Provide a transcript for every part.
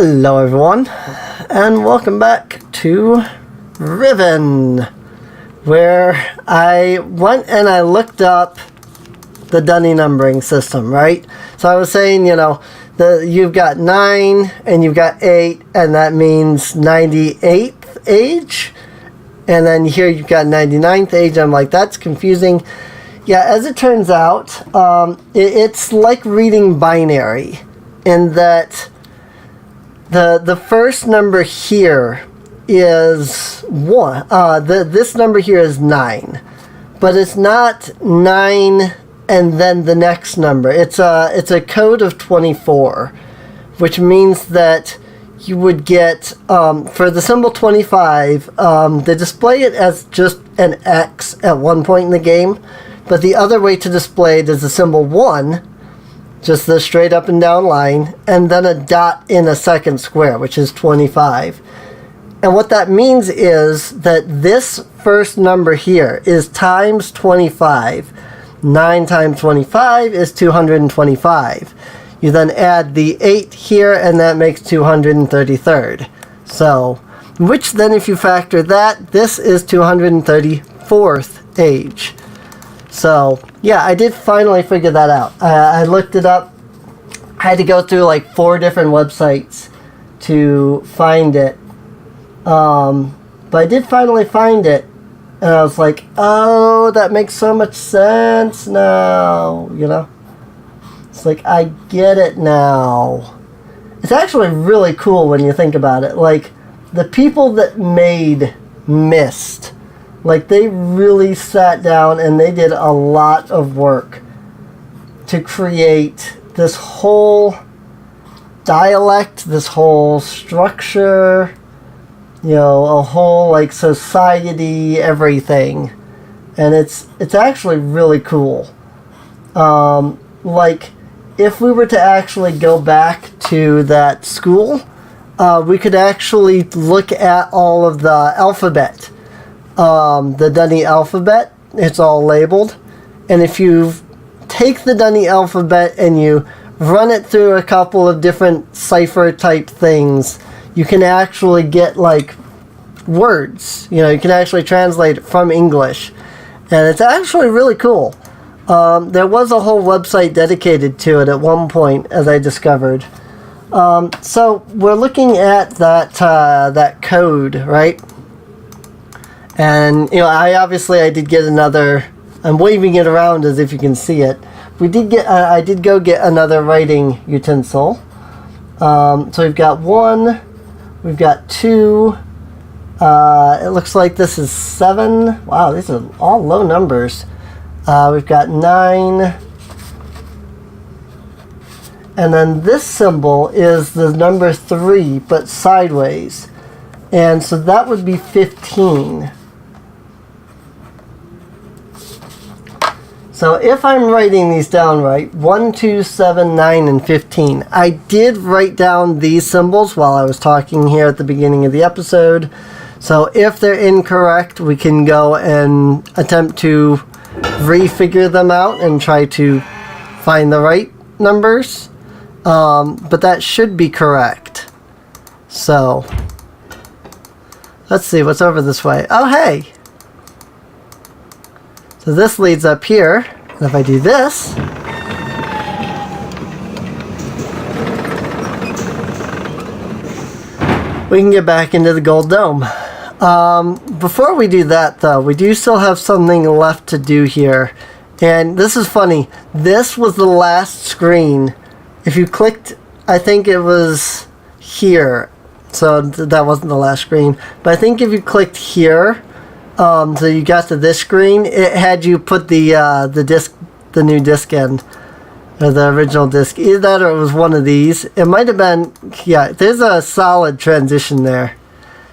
Hello everyone, and welcome back to Riven, where I went and I looked up the Dunny numbering system, right? So I was saying, you've got 9 and you've got 8, and that means 98th age. And then here you've got 99th age. I'm like, that's confusing. Yeah, as it turns out, it's like reading binary in that the first number here is 1. This number here is 9. But it's not 9 and then the next number. It's a code of 24, which means that you would get, for the symbol 25, they display it as just an X at one point in the game, but the other way to display it is the symbol 1, just the straight up and down line, and then a dot in a second square, which is 25. And what that means is that this first number here is times 25. 9 times 25 is 225. You then add the 8 here, and that makes 233rd. So, which then if you factor that, this is 234th age. So, yeah, I did finally figure that out. I looked it up. I had to go through like 4 different websites to find it. But I did finally find it. And I was like, oh, that makes so much sense now, It's like, I get it now. It's actually really cool when you think about it. Like, the people that made Myst, like, they really sat down and they did a lot of work to create this whole dialect, this whole structure, a whole, like, society, everything. And it's actually really cool. Like, if we were to actually go back to that school, we could actually look at all of the alphabet. The Dunny alphabet, it's all labeled. And if you take the Dunny alphabet and you run it through a couple of different cipher type things, you can actually get like words. You can actually translate it from English. And it's actually really cool. There was a whole website dedicated to it at one point, as I discovered. So we're looking at that code, right? And I did get another. I'm waving it around as if you can see it. I did go get another writing utensil. So we've got 1. We've got 2. It looks like this is 7. Wow, these are all low numbers. We've got 9. And then this symbol is the number 3, but sideways. And so that would be 15. So if I'm writing these down right, 1, 2, 7, 9, and 15. I did write down these symbols while I was talking here at the beginning of the episode. So if they're incorrect, we can go and attempt to refigure them out and try to find the right numbers. But that should be correct. So, let's see what's over this way. Oh, hey! So this leads up here, and if I do this, we can get back into the gold dome. Before we do that, though, we do still have something left to do here. And this is funny. This was the last screen. If you clicked, I think it was here. So that wasn't the last screen. But I think if you clicked here, so you got to this screen, it had you put the disc, the new disc in, or the original disc. Either that or it was one of these. It might have been, yeah, there's a solid transition there.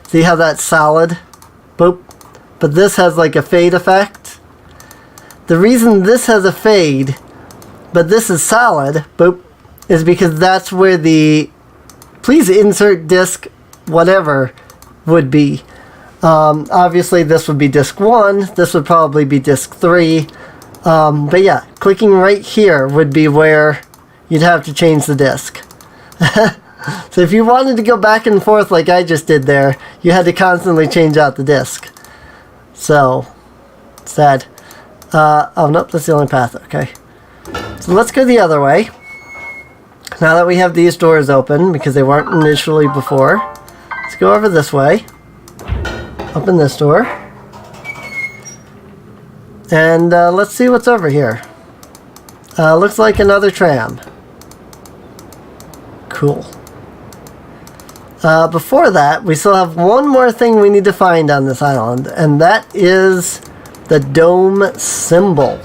See how that's solid? Boop. But this has like a fade effect. The reason this has a fade, but this is solid, boop, is because that's where the please insert disc whatever would be. Obviously this would be disc 1, this would probably be disc 3, but yeah, clicking right here would be where you'd have to change the disc. So if you wanted to go back and forth like I just did there, you had to constantly change out the disc. So, sad. Oh, nope, that's the only path. Okay. So let's go the other way. Now that we have these doors open, because they weren't initially before, let's go over this way. Open this door. And let's see what's over here. Looks like another tram. Cool. Before that, we still have one more thing we need to find on this island, and that is the dome symbol.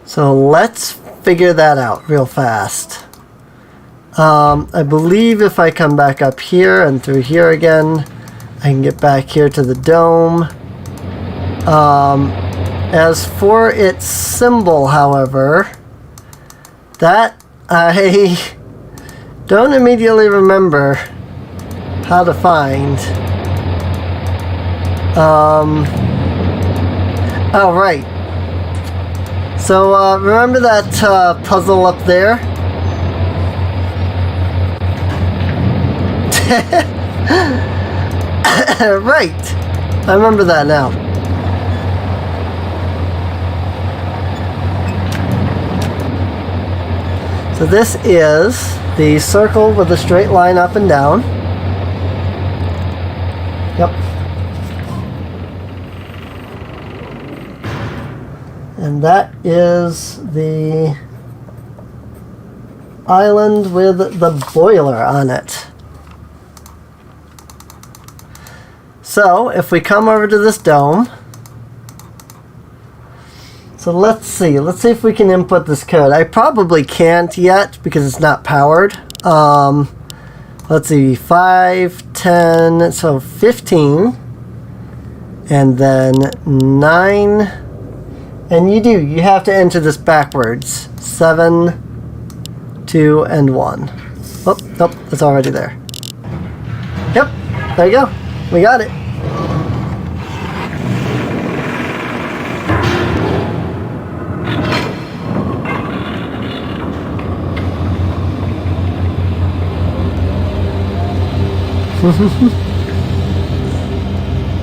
So let's figure that out real fast. I believe if I come back up here and through here again, I can get back here to the dome. As for its symbol, however, that I don't immediately remember how to find. Oh, right. So, remember that puzzle up there? Right. I remember that now. So this is the circle with a straight line up and down. Yep. And that is the island with the boiler on it. So, if we come over to this dome, so let's see if we can input this code. I probably can't yet because it's not powered. Let's see, 5, 10, so 15, and then 9, and you have to enter this backwards. 7, 2, and 1. Oh, nope, it's already there. Yep, there you go. We got it.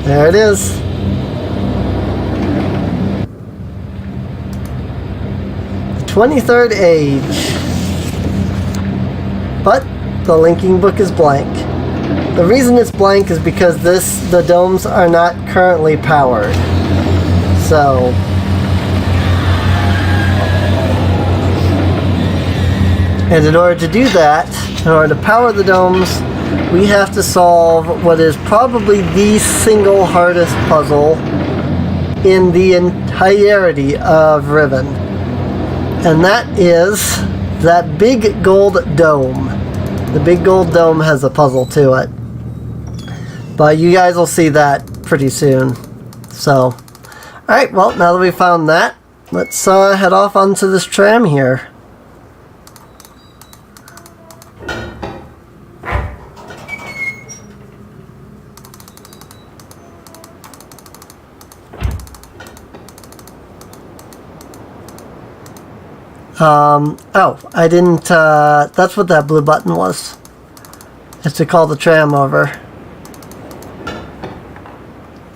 There it is. The 23rd age. But the linking book is blank. The reason it's blank is because the domes are not currently powered. So and in order to do that, in order to power the domes, we have to solve what is probably the single hardest puzzle in the entirety of Riven. And that is that big gold dome. The big gold dome has a puzzle to it. But you guys will see that pretty soon. So, alright, well, now that we found that, let's head off onto this tram here. Oh, I didn't, that's what that blue button was. It's to call the tram over.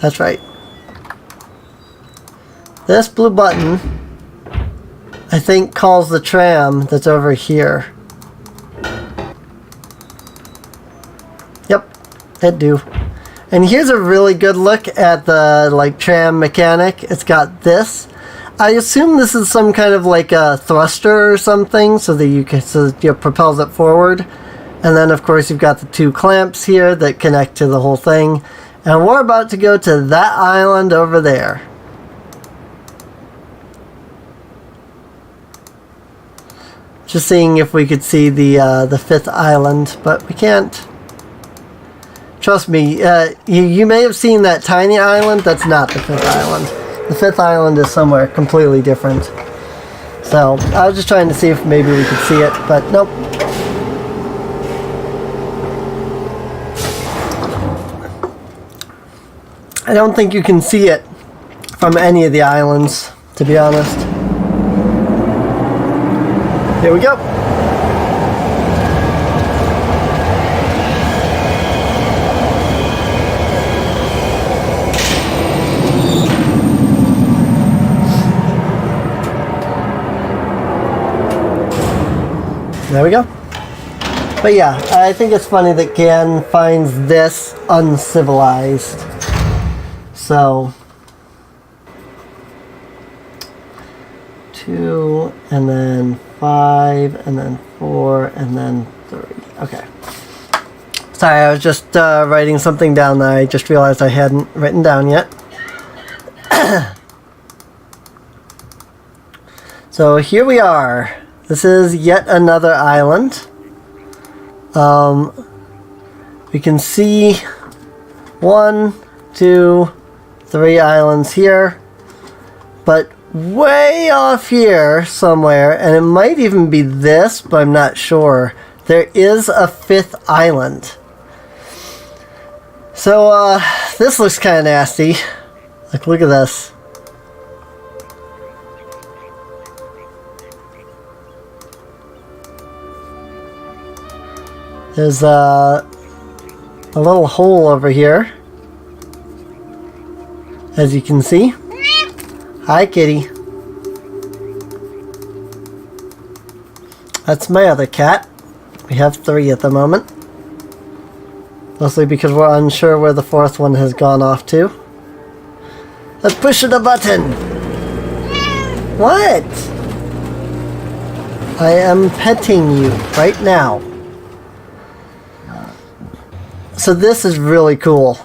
That's right. This blue button, I think, calls the tram that's over here. Yep, it do. And here's a really good look at the, tram mechanic. It's got this. I assume this is some kind of a thruster or something, so that it propels it forward. And then of course you've got the two clamps here that connect to the whole thing. And we're about to go to that island over there. Just seeing if we could see the fifth island, but we can't. Trust me, you may have seen that tiny island. That's not the fifth island. The fifth island is somewhere completely different. So, I was just trying to see if maybe we could see it, but nope. I don't think you can see it from any of the islands, to be honest. Here we go. There we go. But yeah, I think it's funny that Gan finds this uncivilized. So 2, and then 5, and then 4, and then 3. Okay. Sorry, I was just writing something down that I just realized I hadn't written down yet. So here we are. This is yet another island. We can see 1, 2, 3 islands here, but way off here somewhere, and it might even be this, but I'm not sure, there is a 5th island. So this looks kind of nasty. Like, look at this. There's a little hole over here, as you can see. Hi, kitty. That's my other cat. We have 3 at the moment. Mostly because we're unsure where the 4th one has gone off to. Let's push the button! What? I am petting you right now. So this is really cool.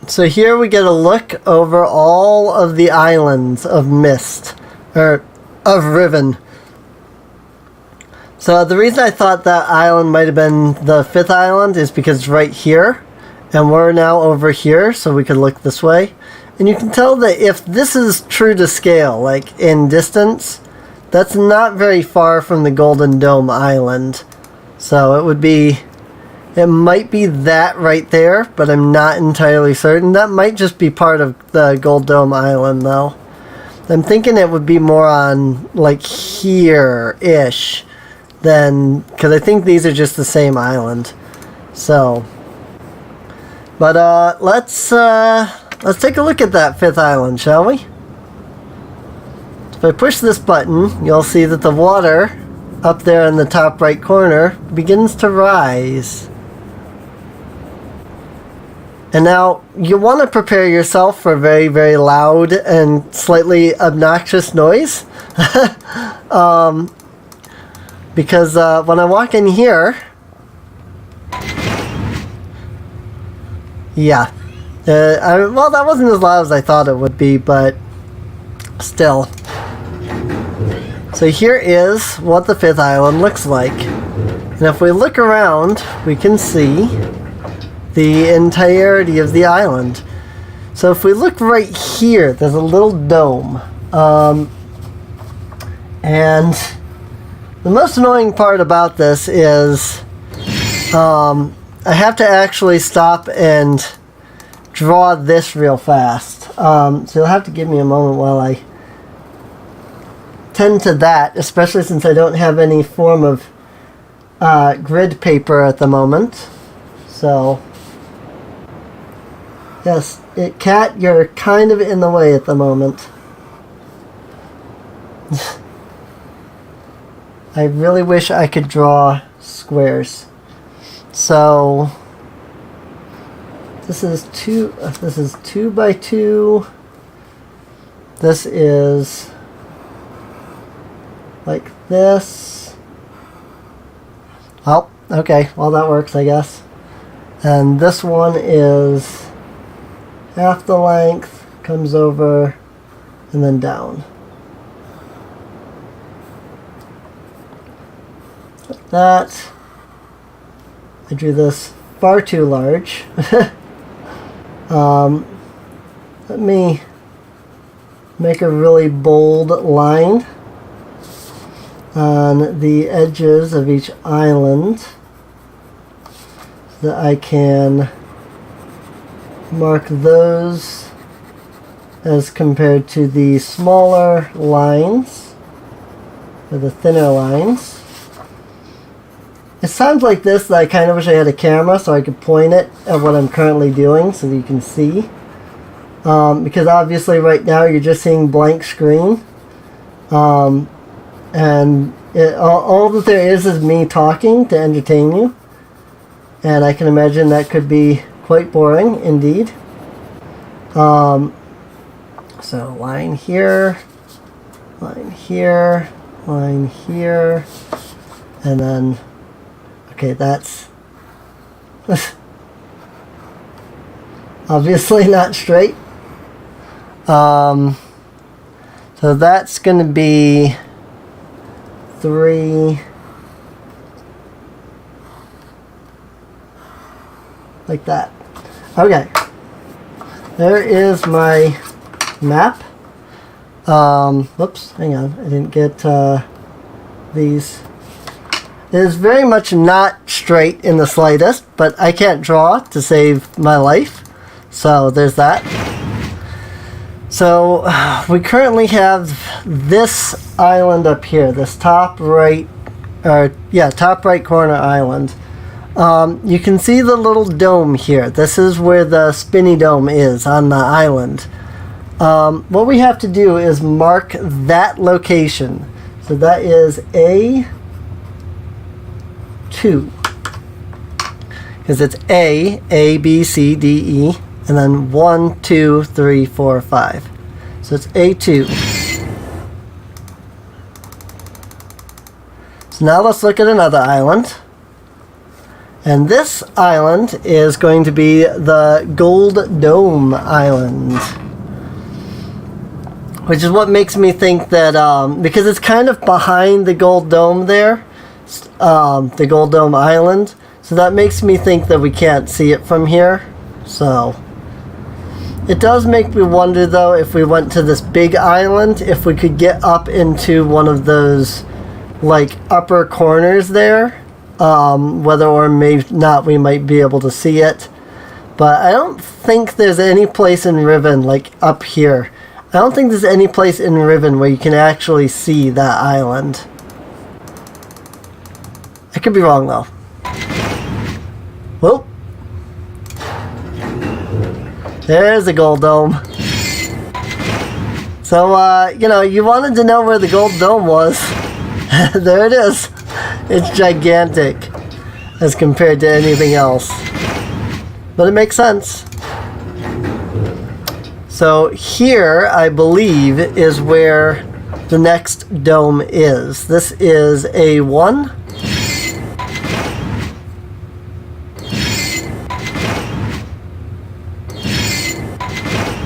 So here we get a look over all of the islands of Mist, or of Riven. So the reason I thought that island might have been the 5th island is because it's right here, and we're now over here, so we could look this way. And you can tell that if this is true to scale, like in distance, that's not very far from the Golden Dome Island. So it would be... It might be that right there, but I'm not entirely certain. That might just be part of the Gold Dome Island, though. I'm thinking it would be more on, like, here-ish than... Because I think these are just the same island. So... But, let's take a look at that 5th island, shall we? If I push this button, you'll see that the water up there in the top right corner begins to rise. And now, you want to prepare yourself for a very, very loud and slightly obnoxious noise. Because when I walk in here... Yeah. Well, that wasn't as loud as I thought it would be, but still. So here is what the 5th island looks like. And if we look around, we can see the entirety of the island. So if we look right here, there's a little dome. And the most annoying part about this is I have to actually stop and draw this real fast. So you'll have to give me a moment while I tend to that, especially since I don't have any form of grid paper at the moment. So... Yes, Cat, you're kind of in the way at the moment. I really wish I could draw squares. So this is 2 by 2. This is like this. Oh, okay. Well, that works, I guess. And this one is half the length, comes over, and then down. Like that. I drew this far too large. Let me make a really bold line on the edges of each island so that I can mark those as compared to the smaller lines, or the thinner lines. It sounds like this that I kind of wish I had a camera so I could point it at what I'm currently doing so that you can see. Because obviously right now you're just seeing blank screen. And All that there is me talking to entertain you. And I can imagine that could be quite boring indeed. So line here, line here, line here, and then, okay, that's obviously not straight. So that's going to be 3, like that. Okay, there is my map. Whoops, hang on, I didn't get these. It is very much not straight in the slightest, but I can't draw to save my life, so there's that. So we currently have this island up here, this top right corner island. You can see the little dome here. This is where the spinny dome is on the island. What we have to do is mark that location. So that is A2. Because it's A, B, C, D, E, and then 1, 2, 3, 4, 5. So it's A2. So now let's look at another island. And this island is going to be the Gold Dome Island. Which is what makes me think that, because it's kind of behind the Gold Dome there, the Gold Dome Island, so that makes me think that we can't see it from here. So, it does make me wonder though, if we went to this big island, if we could get up into one of those, like, upper corners there. Whether or maybe not we might be able to see it. But I don't think there's any place in Riven, like up here. I don't think there's any place in Riven where you can actually see that island. I could be wrong though. Whoop. There's the Gold Dome. So, you wanted to know where the Gold Dome was. There it is. It's gigantic as compared to anything else. But it makes sense. So here, I believe, is where the next dome is. This is A1.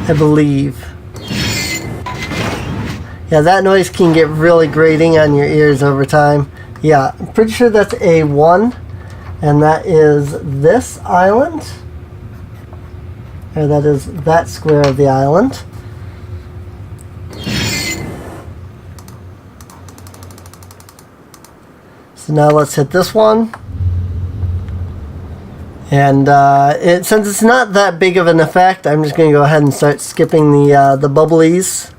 I believe. Yeah, that noise can get really grating on your ears over time. Yeah, I'm pretty sure that's A1, and that is this island. Or that is that square of the island. So now let's hit this one. And since it's not that big of an effect, I'm just going to go ahead and start skipping the bubblies.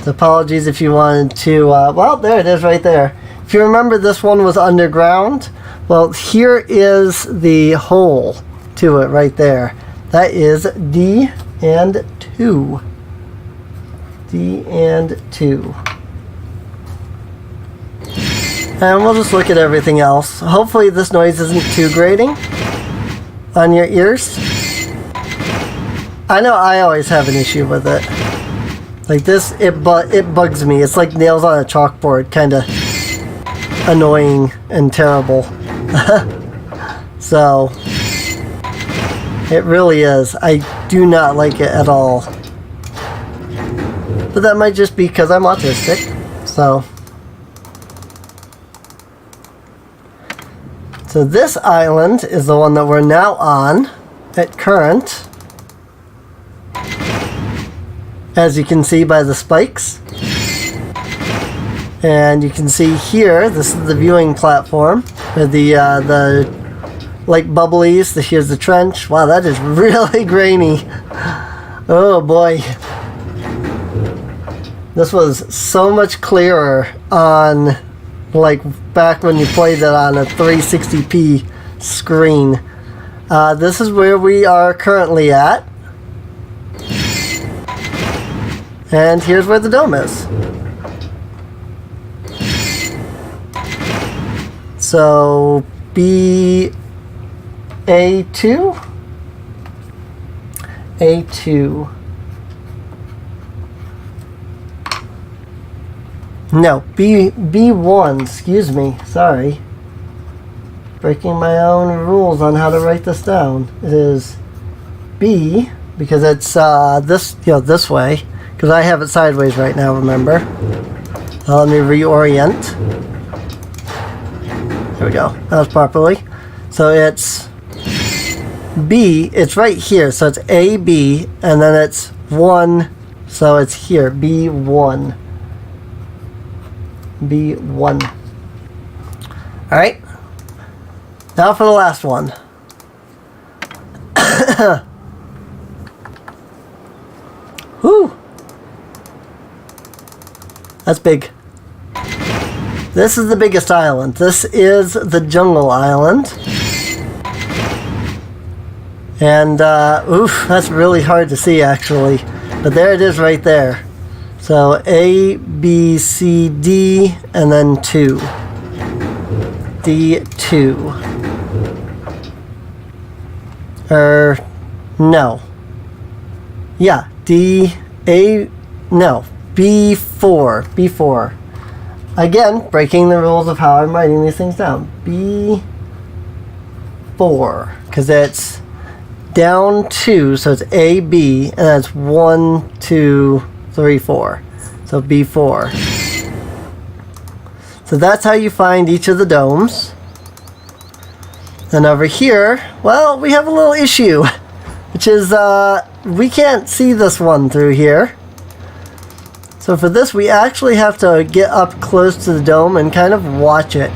So apologies if you wanted to, well, there it is right there. If you remember, this one was underground. Well, here is the hole to it right there. That is D and 2. D and 2. And we'll just look at everything else. Hopefully this noise isn't too grating on your ears. I know I always have an issue with it. Like this, it bugs me. It's like nails on a chalkboard, kind of annoying and terrible. So, it really is. I do not like it at all. But that might just be because I'm autistic. So this island is the one that we're now on at current. As you can see by the spikes. And you can see here, this is the viewing platform. The like bubblies, here's the trench. Wow, that is really grainy. Oh boy. This was so much clearer on, like, back when you played it on a 360p screen. This is where we are currently at. And here's where the dome is. So B A2? A2. No, B1, excuse me, sorry. Breaking my own rules on how to write this down. It is B, because it's this way, because I have it sideways right now, remember? Let me reorient. There we go, that was properly. So it's B, it's right here, so it's AB, and then it's 1, so it's here, B1. B1. Alright. Now for the last one. Whew. That's big. This is the biggest island. This is the jungle island. And, oof, that's really hard to see actually. But there it is right there. So A, B, C, D, and then 2. D2. No. Yeah, D, A, no. B4. B4. Again, breaking the rules of how I'm writing these things down. B4. Because it's down 2, so it's A, B, and that's 1, 2, 3, 4. So B4. So that's how you find each of the domes. And over here, well, we have a little issue, which is we can't see this one through here. So for this, we actually have to get up close to the dome and kind of watch it.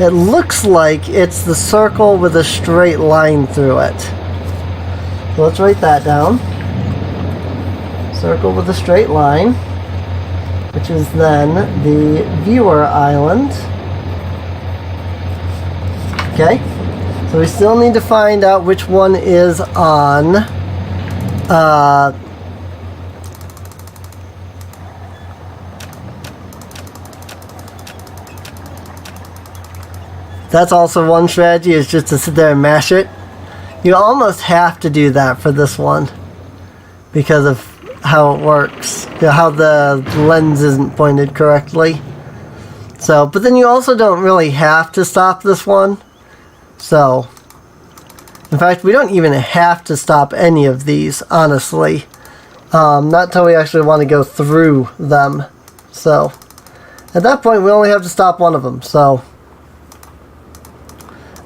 It looks like it's the circle with a straight line through it. So let's write that down. Circle with a straight line, which is then the viewer island. Okay, so we still need to find out which one is on that's also one strategy, is just to sit there and mash it. You almost have to do that for this one because of how it works, how the lens isn't pointed correctly. So, but then you also don't really have to stop this one. So, in fact, we don't even have to stop any of these, honestly. Not until we actually want to go through them. So, at that point, we only have to stop one of them. So,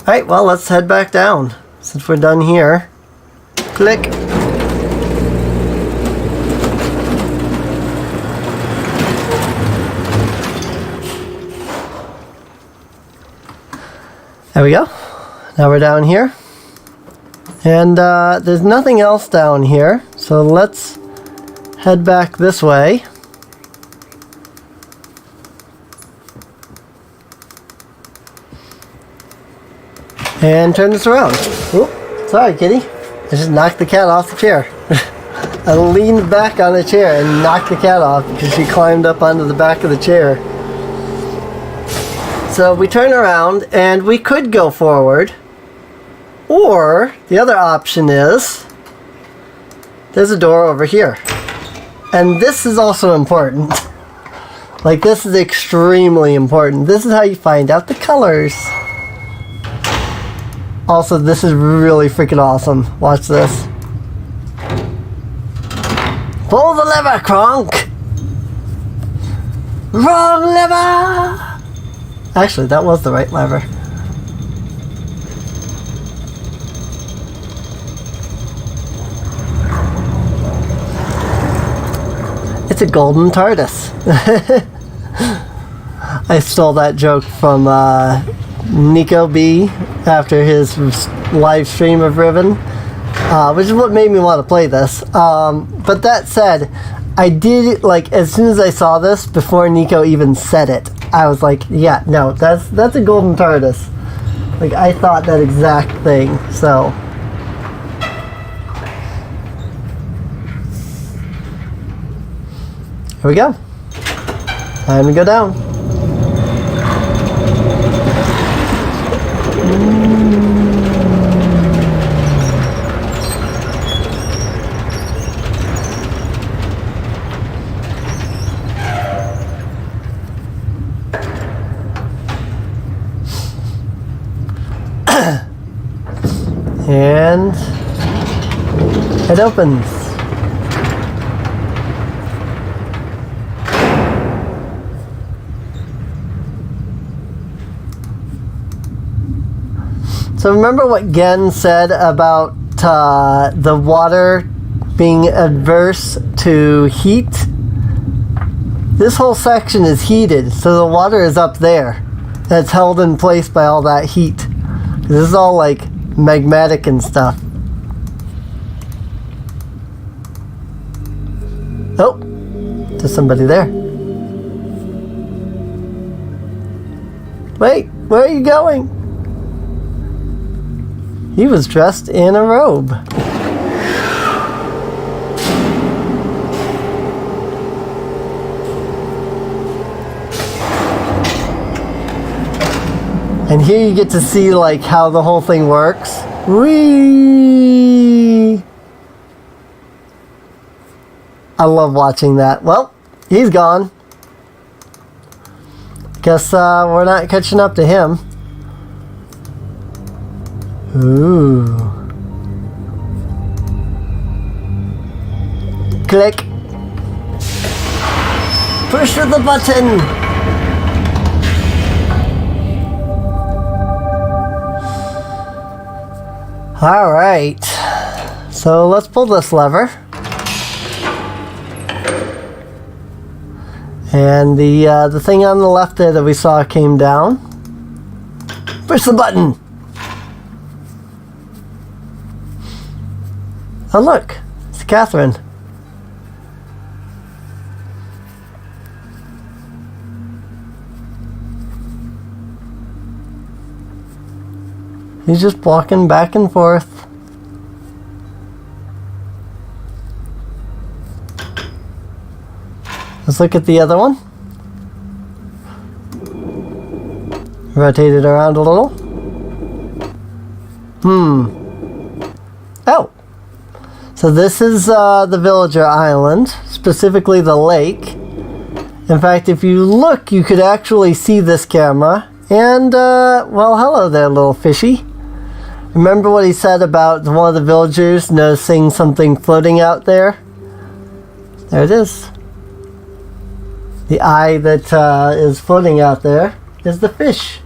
alright, well, let's head back down. Since we're done here. Click. There we go. Now we're down here. And there's nothing else down here. So let's head back this way. And turn this around. Oop, sorry, kitty. I just knocked the cat off the chair. I leaned back on the chair and knocked the cat off because she climbed up onto the back of the chair. So we turn around and we could go forward. Or the other option is there's a door over here. And this is also important. Like, this is extremely important. This is how you find out the colors. Also, this is really freaking awesome. Watch this. Pull the lever, Kronk! Wrong lever! Actually, that was the right lever. It's a golden TARDIS. I stole that joke from Nico B after his live stream of Riven, which is what made me want to play this. But that said, I did, like, as soon as I saw this, before Nico even said it, I was like, yeah, no, that's a golden TARDIS. Like, I thought that exact thing, so. Here we go. Time to go down. And it opens. So remember what Gen said about the water being adverse to heat? This whole section is heated, so the water is up there. And it's held in place by all that heat. This is all like magmatic and stuff. Oh, there's somebody there. Wait, where are you going? He was dressed in a robe. And here you get to see like how the whole thing works. Whee! I love watching that. Well, he's gone. Guess we're not catching up to him. Ooh. Click. Push the button. All right. So let's pull this lever. And the thing on the left there that we saw came down. Push the button. Oh look, it's Catherine. He's just walking back and forth. Let's look at the other one. Rotate it around a little. Oh. So this is the villager island, specifically the lake. In fact, if you look, you could actually see this camera. And, well, hello there, little fishy. Remember what he said about one of the villagers noticing something floating out there? There it is. The eye that is floating out there is the fish.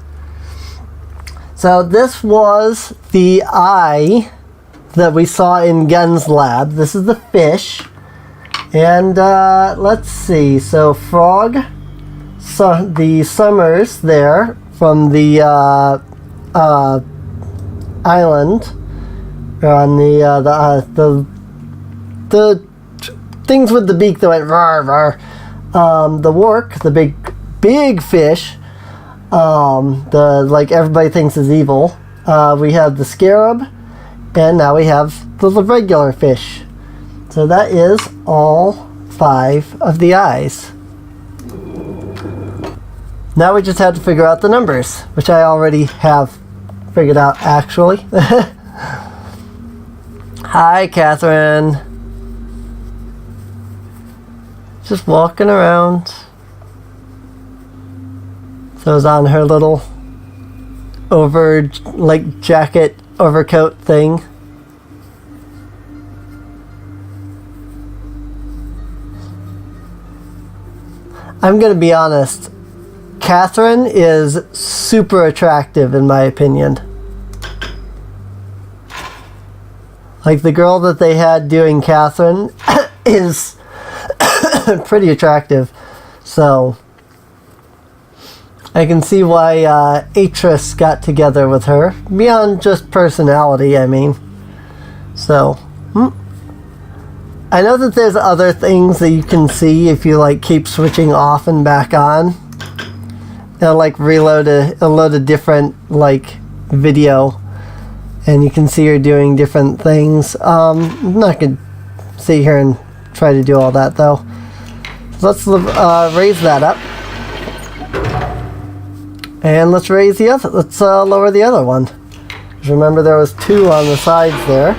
So this was the eye that we saw in Gen's lab. This is the fish. And let's see. So frog, so the summers there from the island on the things with the beak that went rar rar. The work, the big fish, the like everybody thinks is evil. We have the scarab, and now we have the regular fish. So that is all 5 of the eyes. Now we just have to figure out the numbers, which I already have figured out actually. Hi, Catherine. Just walking around. Throws on her little jacket overcoat thing. I'm gonna be honest. Catherine is super attractive in my opinion. Like the girl that they had doing Catherine is pretty attractive. So I can see why Atris got together with her. Beyond just personality, I mean. So I know that there's other things that you can see if you like keep switching off and back on. It'll like load a different like video, and you can see her doing different things. I'm not gonna sit here and try to do all that though. So let's raise that up, And let's raise the other, let's lower the other one. Remember there was 2 on the sides there.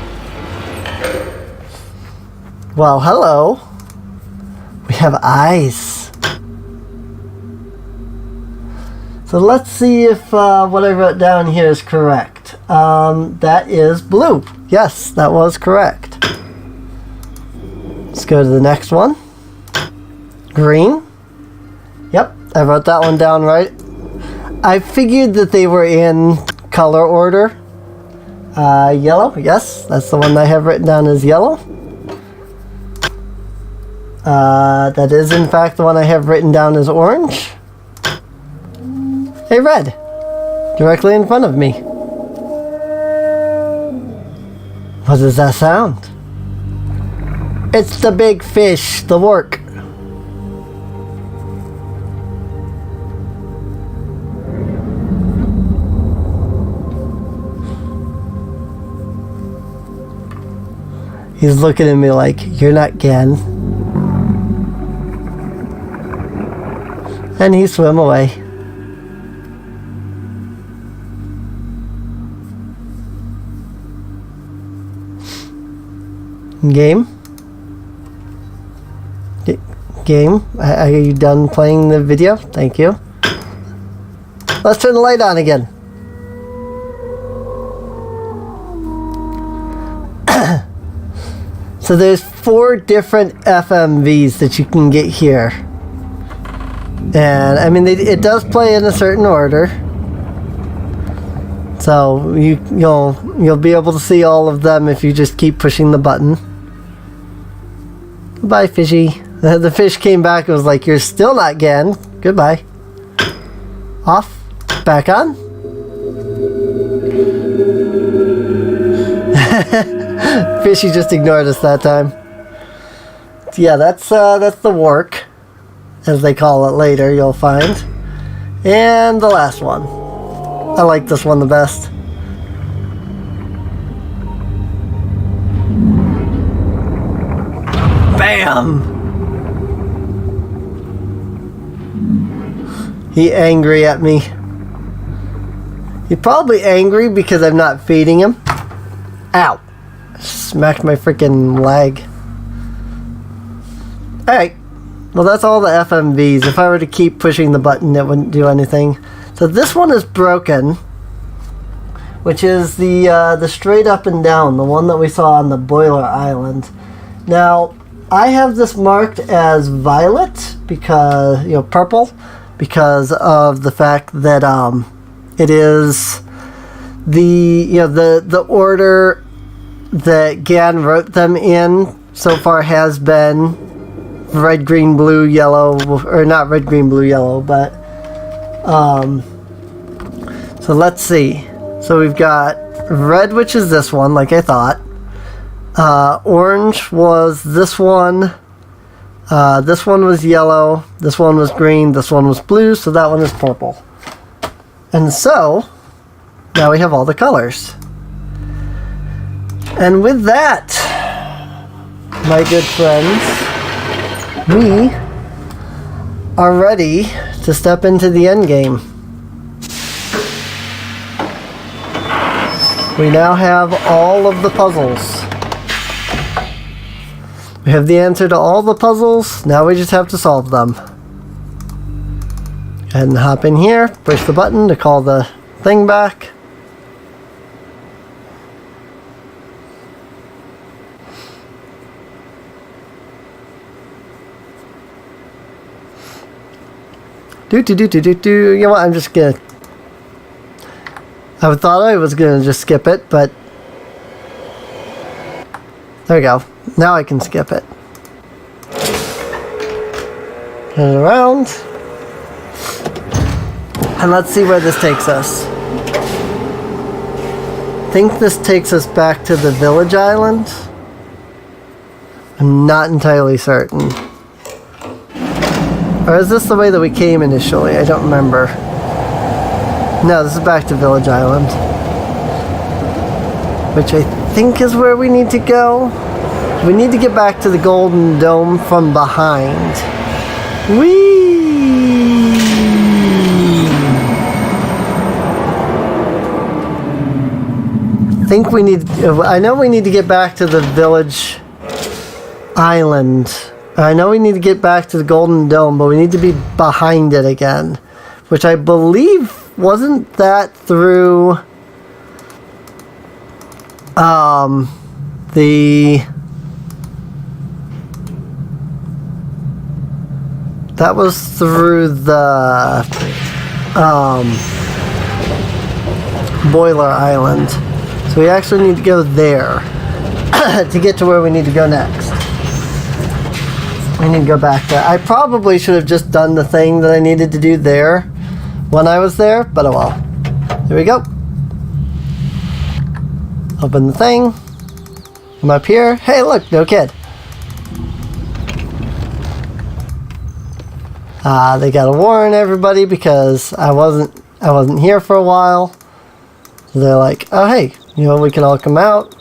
Well, hello. We have eyes. So let's see if what I wrote down here is correct. That is blue. Yes, that was correct. Let's go to the next one. Green. Yep, I wrote that one down right. I figured that they were in color order. Yellow, yes, that's the one I have written down as yellow. That is in fact the one I have written down as orange. Hey, red, directly in front of me. What does that sound? It's the big fish, the work. He's looking at me like, you're not Gen. And he swam away. Game? Game? Are you done playing the video? Thank you. Let's turn the light on again. So there's 4 different FMVs that you can get here. And I mean, it does play in a certain order. So you'll be able to see all of them if you just keep pushing the button. Goodbye, fishy. The fish came back and was like, you're still not Gan. Goodbye. Off. Back on. Fishy just ignored us that time. Yeah, that's the work, as they call it later, you'll find. And the last one. I like this one the best. Bam! He angry at me. He's probably angry because I'm not feeding him. Ow! Smacked my freaking leg. Alright. Well, that's all the FMVs. If I were to keep pushing the button, it wouldn't do anything. So this one is broken, which is the straight up and down, the one that we saw on the Boiler Island. Now, I have this marked as violet because, purple, because of the fact that it is the order that Gan wrote them in so far has been red, green, blue, yellow, or not red, green, blue, yellow, but so let's see. So we've got red, which is this one, like I thought. Orange was this one. This one was yellow. This one was green. This one was blue. So that one is purple. And so now we have all the colors. And with that, my good friends, we are ready to step into the end game. We now have all of the puzzles. We have the answer to all the puzzles. Now we just have to solve them. And hop in here, push the button to call the thing back. You know what? I'm just gonna. I thought I was gonna just skip it, but there we go. Now I can skip it. Turn it around, and let's see where this takes us. I think this takes us back to the village island. I'm not entirely certain. Or is this the way that we came initially? I don't remember. No, this is back to Village Island. Which I think is where we need to go. We need to get back to the Golden Dome from behind. Whee! think we need... I know we need to get back to the village island. I know we need to get back to the Golden Dome, but we need to be behind it again. Which I believe... Wasn't that through... That was through the Boiler Island. So we actually need to go there to get to where we need to go next. We need to go back there. I probably should have just done the thing that I needed to do there when I was there, but oh well. Here we go. Open the thing. I'm up here. Hey, look, no kid. They gotta warn everybody because I wasn't here for a while. So they're like, oh hey, you know, we can all come out.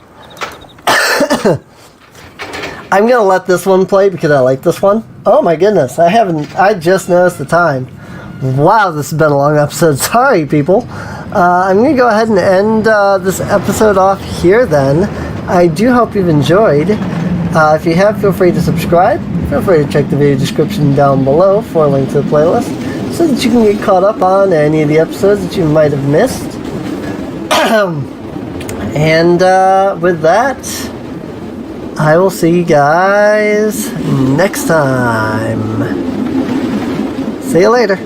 I'm gonna let this one play because I like this one. Oh my goodness, I just noticed the time. Wow, this has been a long episode. Sorry, people. I'm gonna go ahead and end this episode off here then. I do hope you've enjoyed. If you have, feel free to subscribe. Feel free to check the video description down below for a link to the playlist so that you can get caught up on any of the episodes that you might have missed. And with that, I will see you guys next time. See you later.